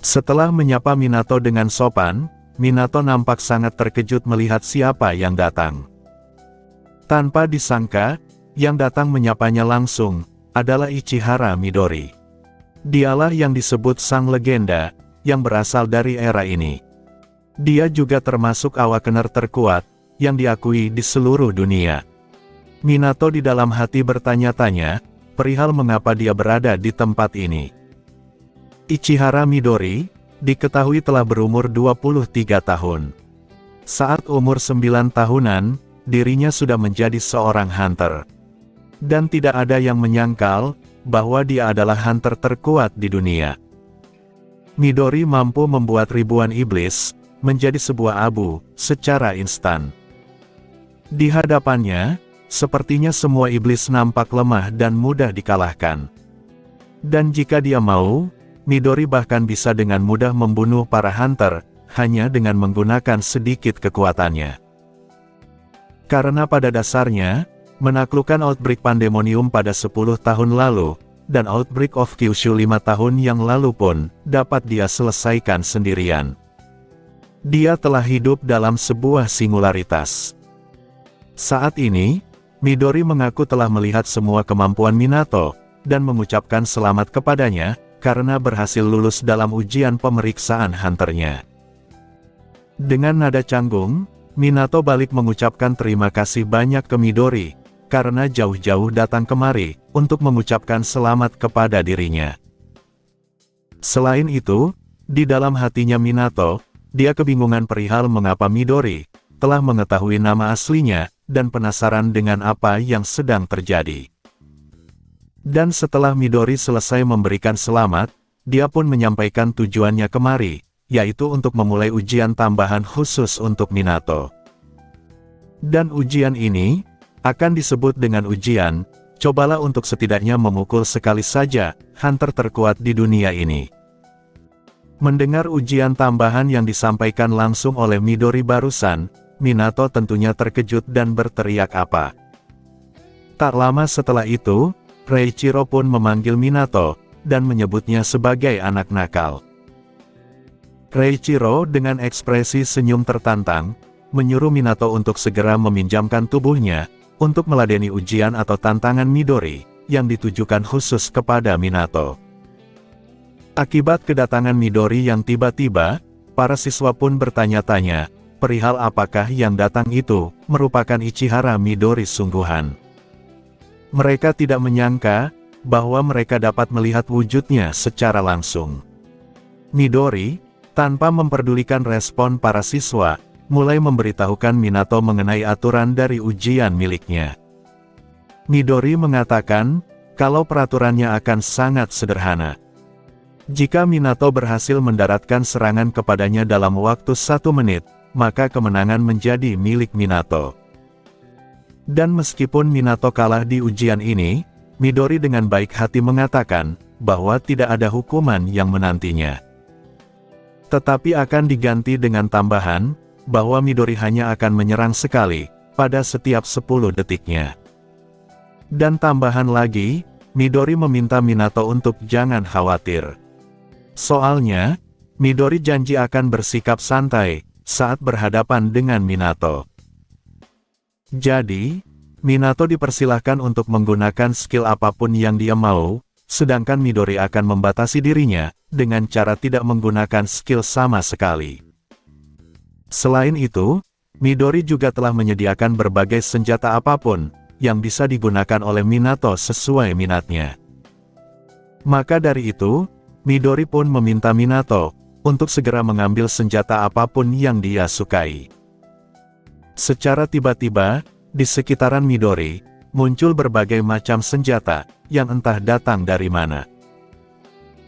Setelah menyapa Minato dengan sopan, Minato nampak sangat terkejut melihat siapa yang datang. Tanpa disangka, yang datang menyapanya langsung, adalah Ichihara Midori. Dialah yang disebut sang legenda, yang berasal dari era ini. Dia juga termasuk awakener terkuat, yang diakui di seluruh dunia. Minato di dalam hati bertanya-tanya, perihal mengapa dia berada di tempat ini. Ichihara Midori, diketahui telah berumur 23 tahun. Saat umur 9 tahunan, dirinya sudah menjadi seorang hunter. Dan tidak ada yang menyangkal, bahwa dia adalah hunter terkuat di dunia. Midori mampu membuat ribuan iblis, menjadi sebuah abu, secara instan. Di hadapannya, sepertinya semua iblis nampak lemah dan mudah dikalahkan. Dan jika dia mau, Midori bahkan bisa dengan mudah membunuh para hunter, hanya dengan menggunakan sedikit kekuatannya. Karena pada dasarnya, menaklukkan Outbreak Pandemonium pada 10 tahun lalu, dan Outbreak of Kyushu 5 tahun yang lalu pun, dapat dia selesaikan sendirian. Dia telah hidup dalam sebuah singularitas. Saat ini, Midori mengaku telah melihat semua kemampuan Minato, dan mengucapkan selamat kepadanya, karena berhasil lulus dalam ujian pemeriksaan hunternya. Dengan nada canggung, Minato balik mengucapkan terima kasih banyak ke Midori, karena jauh-jauh datang kemari, untuk mengucapkan selamat kepada dirinya. Selain itu, di dalam hatinya Minato, dia kebingungan perihal mengapa Midori, telah mengetahui nama aslinya, dan penasaran dengan apa yang sedang terjadi. Dan setelah Midori selesai memberikan selamat, dia pun menyampaikan tujuannya kemari, yaitu untuk memulai ujian tambahan khusus untuk Minato. Dan ujian ini, akan disebut dengan ujian, cobalah untuk setidaknya memukul sekali saja, hunter terkuat di dunia ini. Mendengar ujian tambahan yang disampaikan langsung oleh Midori barusan, Minato tentunya terkejut dan berteriak apa. Tak lama setelah itu, Reiichiro pun memanggil Minato, dan menyebutnya sebagai anak nakal. Reiichiro dengan ekspresi senyum tertantang, menyuruh Minato untuk segera meminjamkan tubuhnya, untuk meladeni ujian atau tantangan Midori, yang ditujukan khusus kepada Minato. Akibat kedatangan Midori yang tiba-tiba, para siswa pun bertanya-tanya, perihal apakah yang datang itu, merupakan Ichihara Midori sungguhan. Mereka tidak menyangka, bahwa mereka dapat melihat wujudnya secara langsung. Midori, tanpa memperdulikan respon para siswa, mulai memberitahukan Minato mengenai aturan dari ujian miliknya. Midori mengatakan, kalau peraturannya akan sangat sederhana. Jika Minato berhasil mendaratkan serangan kepadanya dalam waktu 1 menit, maka kemenangan menjadi milik Minato. Dan meskipun Minato kalah di ujian ini, Midori dengan baik hati mengatakan, bahwa tidak ada hukuman yang menantinya. Tetapi akan diganti dengan tambahan, bahwa Midori hanya akan menyerang sekali, pada setiap 10 detiknya. Dan tambahan lagi, Midori meminta Minato untuk jangan khawatir. Soalnya, Midori janji akan bersikap santai, saat berhadapan dengan Minato. Jadi, Minato dipersilahkan untuk menggunakan skill apapun yang dia mau, sedangkan Midori akan membatasi dirinya, dengan cara tidak menggunakan skill sama sekali. Selain itu, Midori juga telah menyediakan berbagai senjata apapun, yang bisa digunakan oleh Minato sesuai minatnya. Maka dari itu, Midori pun meminta Minato, untuk segera mengambil senjata apapun yang dia sukai. Secara tiba-tiba, di sekitaran Midori, muncul berbagai macam senjata, yang entah datang dari mana.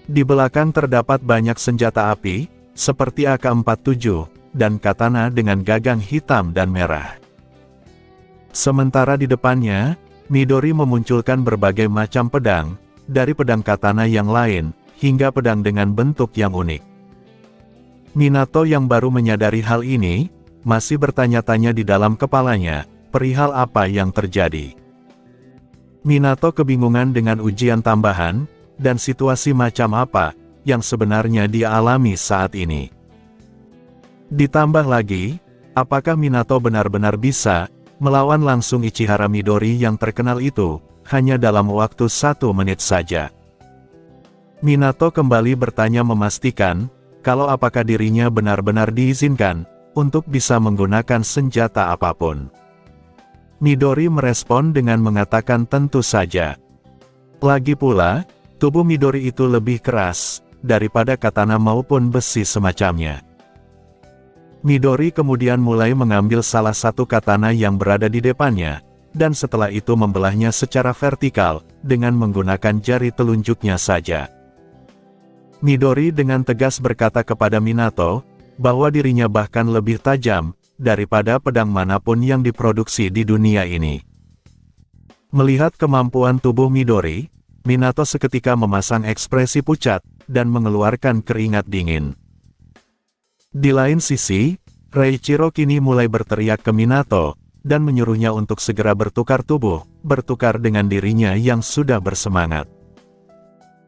Di belakang terdapat banyak senjata api, seperti AK-47, dan katana dengan gagang hitam dan merah. Sementara di depannya, Midori memunculkan berbagai macam pedang, dari pedang katana yang lain, hingga pedang dengan bentuk yang unik. Minato yang baru menyadari hal ini, masih bertanya-tanya di dalam kepalanya, perihal apa yang terjadi. Minato kebingungan dengan ujian tambahan, dan situasi macam apa, yang sebenarnya dia alami saat ini. Ditambah lagi, apakah Minato benar-benar bisa melawan langsung Ichihara Midori yang terkenal itu, hanya dalam waktu 1 menit saja? Minato kembali bertanya memastikan, kalau apakah dirinya benar-benar diizinkan untuk bisa menggunakan senjata apapun. Midori merespon dengan mengatakan tentu saja. Lagi pula, tubuh Midori itu lebih keras daripada katana maupun besi semacamnya. Midori kemudian mulai mengambil salah satu katana yang berada di depannya, dan setelah itu membelahnya secara vertikal dengan menggunakan jari telunjuknya saja. Midori dengan tegas berkata kepada Minato bahwa dirinya bahkan lebih tajam daripada pedang manapun yang diproduksi di dunia ini. Melihat kemampuan tubuh Midori, Minato seketika memasang ekspresi pucat dan mengeluarkan keringat dingin. Di lain sisi, Reiichiro kini mulai berteriak ke Minato dan menyuruhnya untuk segera bertukar tubuh, bertukar dengan dirinya yang sudah bersemangat.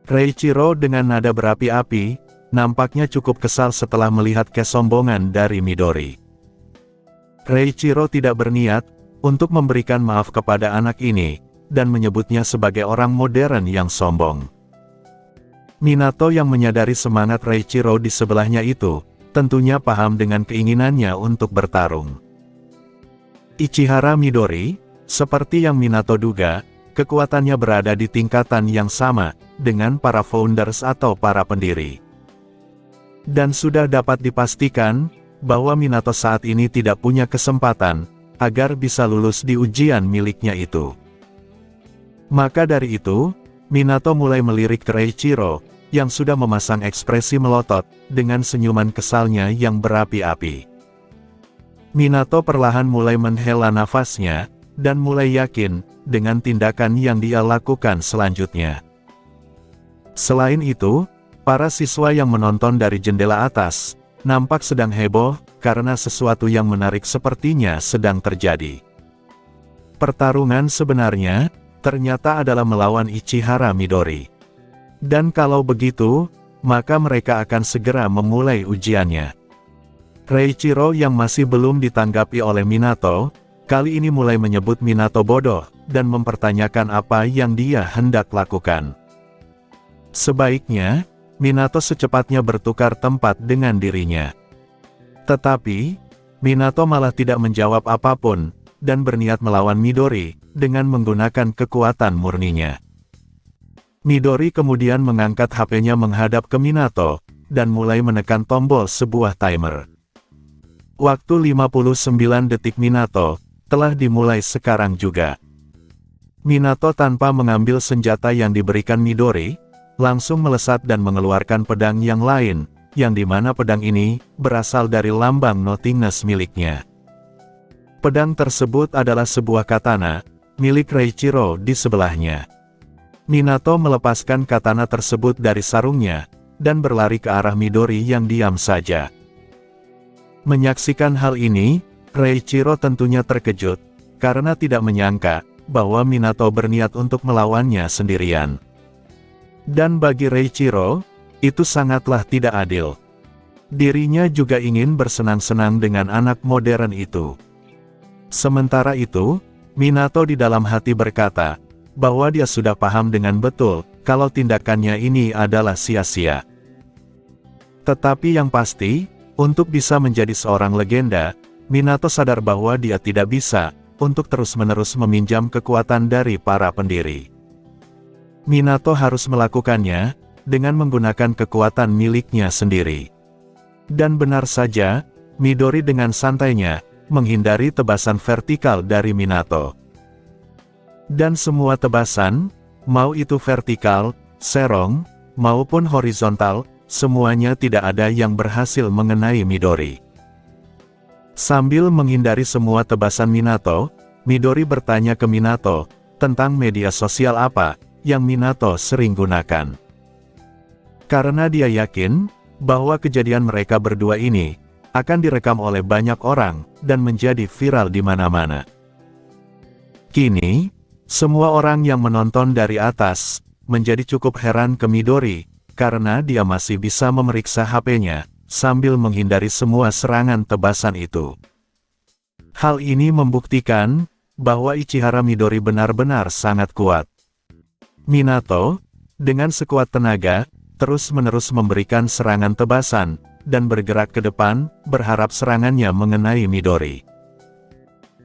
Reiichiro dengan nada berapi-api, nampaknya cukup kesal setelah melihat kesombongan dari Midori. Reiichiro tidak berniat untuk memberikan maaf kepada anak ini, dan menyebutnya sebagai orang modern yang sombong. Minato yang menyadari semangat Reiichiro di sebelahnya itu, tentunya paham dengan keinginannya untuk bertarung. Ichihara Midori, seperti yang Minato duga, kekuatannya berada di tingkatan yang sama dengan para founders atau para pendiri. Dan sudah dapat dipastikan bahwa Minato saat ini tidak punya kesempatan agar bisa lulus di ujian miliknya itu. Maka dari itu, Minato mulai melirik ke Reiichiro, yang sudah memasang ekspresi melotot dengan senyuman kesalnya yang berapi-api. Minato perlahan mulai menghela nafasnya, dan mulai yakin dengan tindakan yang dia lakukan selanjutnya. Selain itu, para siswa yang menonton dari jendela atas nampak sedang heboh, karena sesuatu yang menarik sepertinya sedang terjadi. Pertarungan sebenarnya, ternyata adalah melawan Ichihara Midori. Dan kalau begitu, maka mereka akan segera memulai ujiannya. Reiichiro yang masih belum ditanggapi oleh Minato, kali ini mulai menyebut Minato bodoh, dan mempertanyakan apa yang dia hendak lakukan. Sebaiknya, Minato secepatnya bertukar tempat dengan dirinya. Tetapi, Minato malah tidak menjawab apapun, dan berniat melawan Midori, dengan menggunakan kekuatan murninya. Midori kemudian mengangkat HP-nya menghadap ke Minato, dan mulai menekan tombol sebuah timer. Waktu 59 detik Minato, telah dimulai sekarang juga. Minato tanpa mengambil senjata yang diberikan Midori, langsung melesat dan mengeluarkan pedang yang lain, yang dimana pedang ini berasal dari lambang nothingness miliknya. Pedang tersebut adalah sebuah katana, milik Reiichiro di sebelahnya. Minato melepaskan katana tersebut dari sarungnya, dan berlari ke arah Midori yang diam saja. Menyaksikan hal ini, Reiichiro tentunya terkejut, karena tidak menyangka bahwa Minato berniat untuk melawannya sendirian. Dan bagi Reiichiro, itu sangatlah tidak adil. Dirinya juga ingin bersenang-senang dengan anak modern itu. Sementara itu, Minato di dalam hati berkata, bahwa dia sudah paham dengan betul, kalau tindakannya ini adalah sia-sia. Tetapi yang pasti, untuk bisa menjadi seorang legenda, Minato sadar bahwa dia tidak bisa, untuk terus-menerus meminjam kekuatan dari para pendiri. Minato harus melakukannya, dengan menggunakan kekuatan miliknya sendiri. Dan benar saja, Midori dengan santainya, menghindari tebasan vertikal dari Minato. Dan semua tebasan, mau itu vertikal, serong, maupun horizontal, semuanya tidak ada yang berhasil mengenai Midori. Sambil menghindari semua tebasan Minato, Midori bertanya ke Minato, tentang media sosial apa yang Minato sering gunakan. Karena dia yakin, bahwa kejadian mereka berdua ini, akan direkam oleh banyak orang, dan menjadi viral di mana-mana. Kini, semua orang yang menonton dari atas, menjadi cukup heran ke Midori, karena dia masih bisa memeriksa HP-nya, sambil menghindari semua serangan tebasan itu. Hal ini membuktikan bahwa Ichihara Midori benar-benar sangat kuat. Minato, dengan sekuat tenaga, terus-menerus memberikan serangan tebasan, dan bergerak ke depan, berharap serangannya mengenai Midori.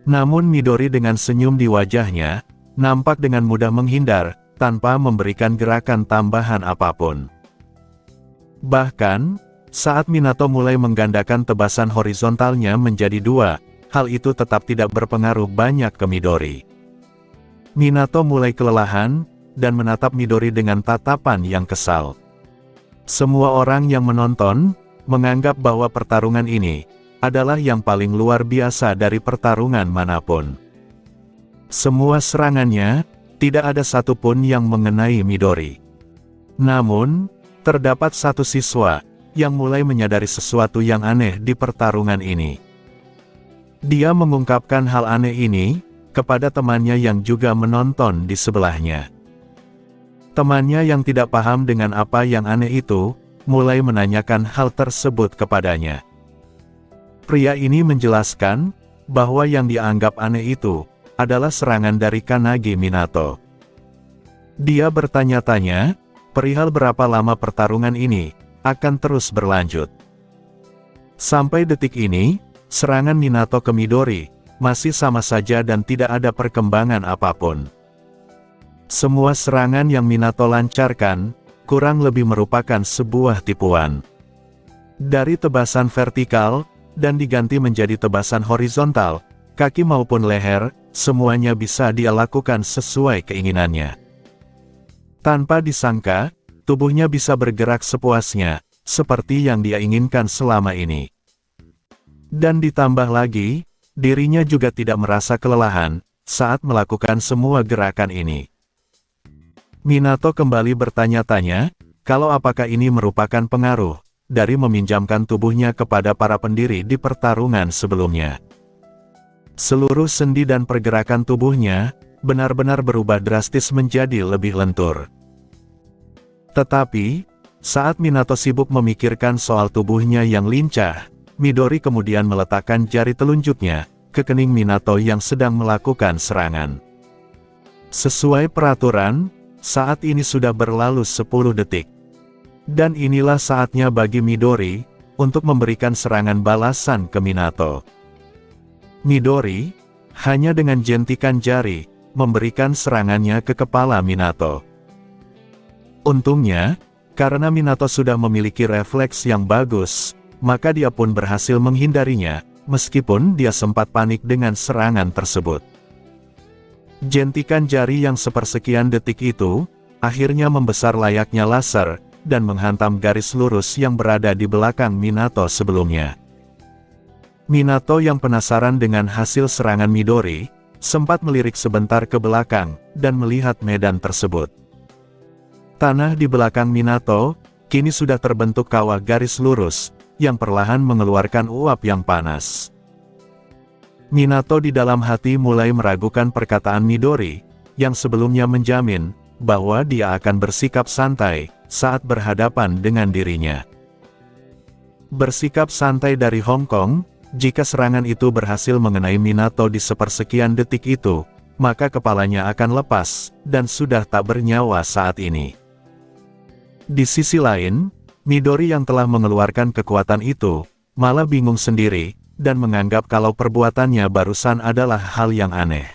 Namun Midori dengan senyum di wajahnya, nampak dengan mudah menghindar, tanpa memberikan gerakan tambahan apapun. Bahkan, saat Minato mulai menggandakan tebasan horizontalnya menjadi 2, hal itu tetap tidak berpengaruh banyak ke Midori. Minato mulai kelelahan, dan menatap Midori dengan tatapan yang kesal. Semua orang yang menonton, menganggap bahwa pertarungan ini adalah yang paling luar biasa dari pertarungan manapun. Semua serangannya, tidak ada satupun yang mengenai Midori. Namun, terdapat satu siswa yang mulai menyadari sesuatu yang aneh di pertarungan ini. Dia mengungkapkan hal aneh ini kepada temannya yang juga menonton di sebelahnya. Temannya yang tidak paham dengan apa yang aneh itu, mulai menanyakan hal tersebut kepadanya. Pria ini menjelaskan bahwa yang dianggap aneh itu adalah serangan dari Kanagi Minato. Dia bertanya-tanya perihal berapa lama pertarungan ini akan terus berlanjut. Sampai detik ini, serangan Minato ke Midori masih sama saja dan tidak ada perkembangan apapun. Semua serangan yang Minato lancarkan kurang lebih merupakan sebuah tipuan. Dari tebasan vertikal, dan diganti menjadi tebasan horizontal, kaki maupun leher, semuanya bisa dia lakukan sesuai keinginannya. Tanpa disangka, tubuhnya bisa bergerak sepuasnya, seperti yang dia inginkan selama ini. Dan ditambah lagi, dirinya juga tidak merasa kelelahan saat melakukan semua gerakan ini. Minato kembali bertanya-tanya, kalau apakah ini merupakan pengaruh dari meminjamkan tubuhnya kepada para pendiri di pertarungan sebelumnya. Seluruh sendi dan pergerakan tubuhnya benar-benar berubah drastis menjadi lebih lentur. Tetapi, saat Minato sibuk memikirkan soal tubuhnya yang lincah, Midori kemudian meletakkan jari telunjuknya ke kening Minato yang sedang melakukan serangan. Sesuai peraturan, saat ini sudah berlalu 10 detik. Dan inilah saatnya bagi Midori untuk memberikan serangan balasan ke Minato. Midori, hanya dengan jentikan jari, memberikan serangannya ke kepala Minato. Untungnya, karena Minato sudah memiliki refleks yang bagus, maka dia pun berhasil menghindarinya, meskipun dia sempat panik dengan serangan tersebut. Jentikan jari yang sepersekian detik itu, akhirnya membesar layaknya laser, dan menghantam garis lurus yang berada di belakang Minato sebelumnya. Minato yang penasaran dengan hasil serangan Midori, sempat melirik sebentar ke belakang, dan melihat medan tersebut. Tanah di belakang Minato, kini sudah terbentuk kawah garis lurus, yang perlahan mengeluarkan uap yang panas. Minato di dalam hati mulai meragukan perkataan Midori, yang sebelumnya menjamin bahwa dia akan bersikap santai saat berhadapan dengan dirinya. Bersikap santai dari Hong Kong, jika serangan itu berhasil mengenai Minato di sepersekian detik itu, maka kepalanya akan lepas, dan sudah tak bernyawa saat ini. Di sisi lain, Midori yang telah mengeluarkan kekuatan itu, malah bingung sendiri, dan menganggap kalau perbuatannya barusan adalah hal yang aneh.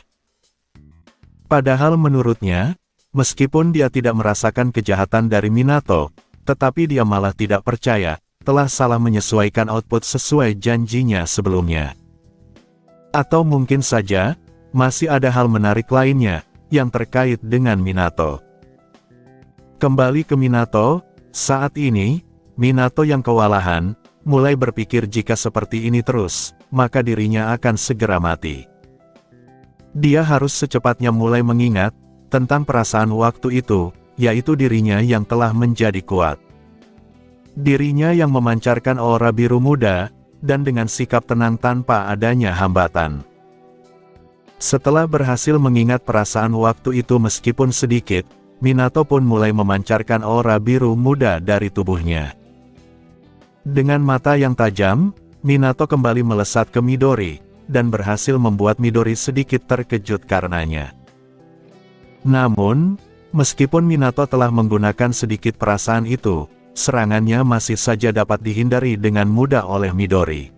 Padahal menurutnya, meskipun dia tidak merasakan kejahatan dari Minato, tetapi dia malah tidak percaya, telah salah menyesuaikan output sesuai janjinya sebelumnya. Atau mungkin saja, masih ada hal menarik lainnya, yang terkait dengan Minato. Kembali ke Minato, saat ini, Minato yang kewalahan, mulai berpikir jika seperti ini terus, maka dirinya akan segera mati. Dia harus secepatnya mulai mengingat tentang perasaan waktu itu, yaitu dirinya yang telah menjadi kuat. Dirinya yang memancarkan aura biru muda, dan dengan sikap tenang tanpa adanya hambatan. Setelah berhasil mengingat perasaan waktu itu meskipun sedikit, Minato pun mulai memancarkan aura biru muda dari tubuhnya. Dengan mata yang tajam, Minato kembali melesat ke Midori, dan berhasil membuat Midori sedikit terkejut karenanya. Namun, meskipun Minato telah menggunakan sedikit perasaan itu, serangannya masih saja dapat dihindari dengan mudah oleh Midori.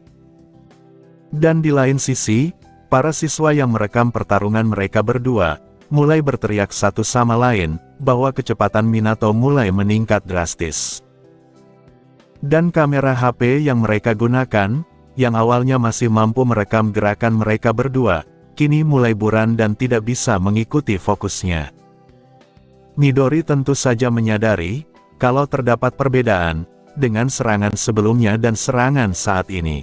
Dan di lain sisi, para siswa yang merekam pertarungan mereka berdua, mulai berteriak satu sama lain, bahwa kecepatan Minato mulai meningkat drastis. Dan kamera HP yang mereka gunakan, yang awalnya masih mampu merekam gerakan mereka berdua, kini mulai buram dan tidak bisa mengikuti fokusnya. Midori tentu saja menyadari, kalau terdapat perbedaan, dengan serangan sebelumnya dan serangan saat ini.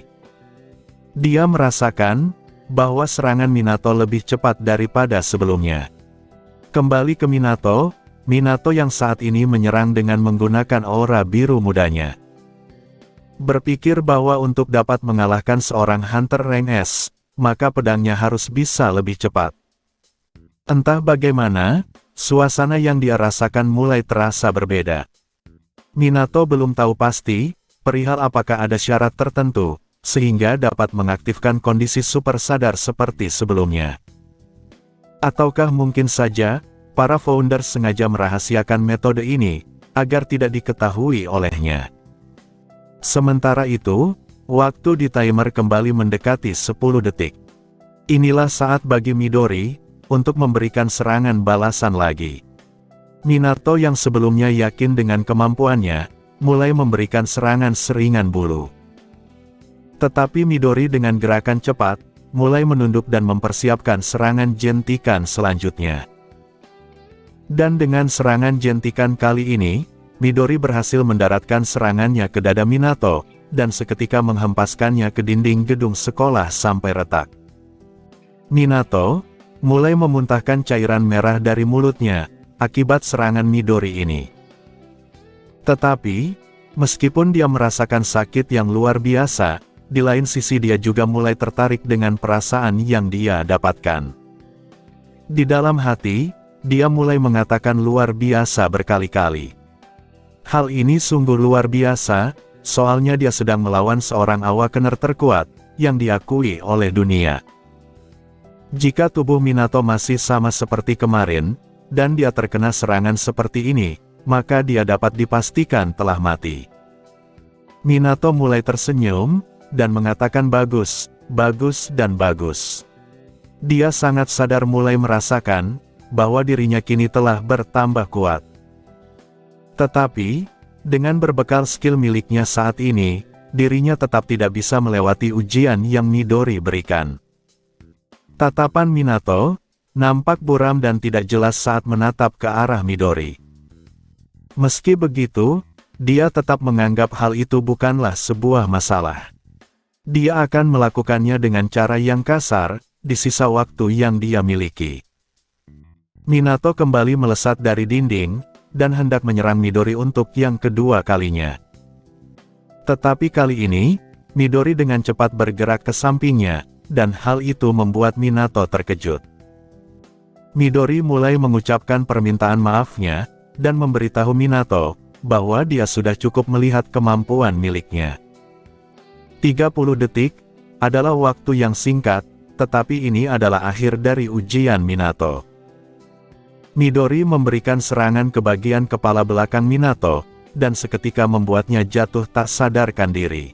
Dia merasakan, bahwa serangan Minato lebih cepat daripada sebelumnya. Kembali ke Minato, Minato yang saat ini menyerang dengan menggunakan aura biru mudanya. Berpikir bahwa untuk dapat mengalahkan seorang Hunter Rank S, maka pedangnya harus bisa lebih cepat. Entah bagaimana, suasana yang dia rasakan mulai terasa berbeda. Minato belum tahu pasti, perihal apakah ada syarat tertentu, sehingga dapat mengaktifkan kondisi super sadar seperti sebelumnya. Ataukah mungkin saja, para founder sengaja merahasiakan metode ini, agar tidak diketahui olehnya. Sementara itu, waktu di timer kembali mendekati 10 detik. Inilah saat bagi Midori, untuk memberikan serangan balasan lagi. Minato yang sebelumnya yakin dengan kemampuannya, mulai memberikan serangan seringan bulu. Tetapi Midori dengan gerakan cepat, mulai menunduk dan mempersiapkan serangan jentikan selanjutnya. Dan dengan serangan jentikan kali ini, Midori berhasil mendaratkan serangannya ke dada Minato, dan seketika menghempaskannya ke dinding gedung sekolah sampai retak. Minato mulai memuntahkan cairan merah dari mulutnya, akibat serangan Midori ini. Tetapi, meskipun dia merasakan sakit yang luar biasa, di lain sisi dia juga mulai tertarik dengan perasaan yang dia dapatkan. Di dalam hati, dia mulai mengatakan luar biasa berkali-kali. Hal ini sungguh luar biasa, soalnya dia sedang melawan seorang awakener terkuat, yang diakui oleh dunia. Jika tubuh Minato masih sama seperti kemarin, dan dia terkena serangan seperti ini, maka dia dapat dipastikan telah mati. Minato mulai tersenyum, dan mengatakan bagus, bagus dan bagus. Dia sangat sadar mulai merasakan, bahwa dirinya kini telah bertambah kuat. Tetapi, dengan berbekal skill miliknya saat ini, dirinya tetap tidak bisa melewati ujian yang Midori berikan. Tatapan Minato nampak buram dan tidak jelas saat menatap ke arah Midori. Meski begitu, dia tetap menganggap hal itu bukanlah sebuah masalah. Dia akan melakukannya dengan cara yang kasar, di sisa waktu yang dia miliki. Minato kembali melesat dari dinding, dan hendak menyerang Midori untuk yang kedua kalinya. Tetapi kali ini, Midori dengan cepat bergerak ke sampingnya, dan hal itu membuat Minato terkejut. Midori mulai mengucapkan permintaan maafnya, dan memberitahu Minato, bahwa dia sudah cukup melihat kemampuan miliknya. 30 detik, adalah waktu yang singkat, tetapi ini adalah akhir dari ujian Minato. Midori memberikan serangan ke bagian kepala belakang Minato, dan seketika membuatnya jatuh tak sadarkan diri.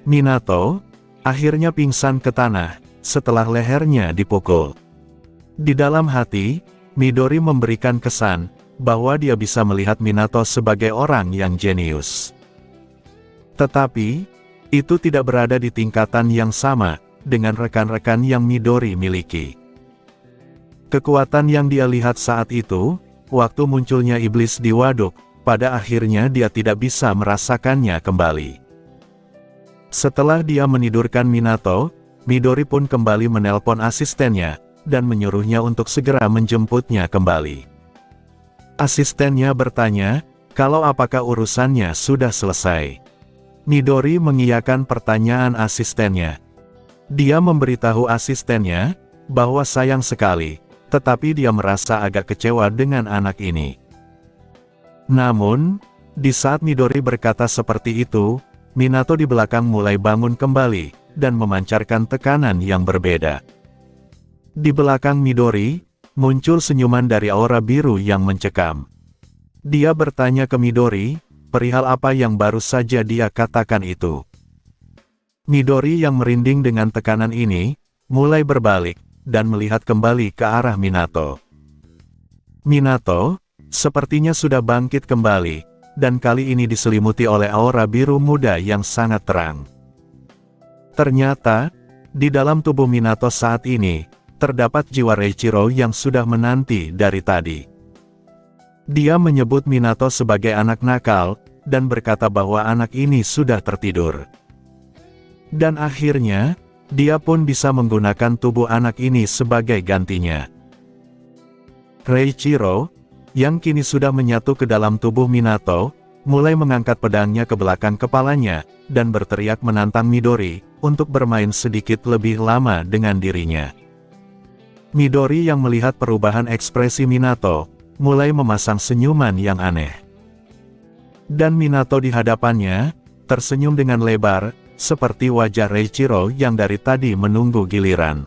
Minato akhirnya pingsan ke tanah, setelah lehernya dipukul. Di dalam hati, Midori memberikan kesan, bahwa dia bisa melihat Minato sebagai orang yang jenius. Tetapi, itu tidak berada di tingkatan yang sama, dengan rekan-rekan yang Midori miliki. Kekuatan yang dia lihat saat itu, waktu munculnya iblis di waduk, pada akhirnya dia tidak bisa merasakannya kembali. Setelah dia menidurkan Minato, Midori pun kembali menelpon asistennya, dan menyuruhnya untuk segera menjemputnya kembali. Asistennya bertanya, kalau apakah urusannya sudah selesai. Midori mengiyakan pertanyaan asistennya. Dia memberitahu asistennya, bahwa sayang sekali, tetapi dia merasa agak kecewa dengan anak ini. Namun, di saat Midori berkata seperti itu, Minato di belakang mulai bangun kembali, dan memancarkan tekanan yang berbeda. Di belakang Midori, muncul senyuman dari aura biru yang mencekam. Dia bertanya ke Midori, perihal apa yang baru saja dia katakan itu. Midori yang merinding dengan tekanan ini, mulai berbalik, dan melihat kembali ke arah Minato. Minato, sepertinya sudah bangkit kembali, dan kali ini diselimuti oleh aura biru muda yang sangat terang. Ternyata, di dalam tubuh Minato saat ini, terdapat jiwa Reichiro yang sudah menanti dari tadi. Dia menyebut Minato sebagai anak nakal, dan berkata bahwa anak ini sudah tertidur. Dan akhirnya, dia pun bisa menggunakan tubuh anak ini sebagai gantinya. Reichiro, yang kini sudah menyatu ke dalam tubuh Minato, mulai mengangkat pedangnya ke belakang kepalanya, dan berteriak menantang Midori, untuk bermain sedikit lebih lama dengan dirinya. Midori yang melihat perubahan ekspresi Minato, mulai memasang senyuman yang aneh. Dan Minato di hadapannya, tersenyum dengan lebar, seperti wajah Reichiro yang dari tadi menunggu giliran.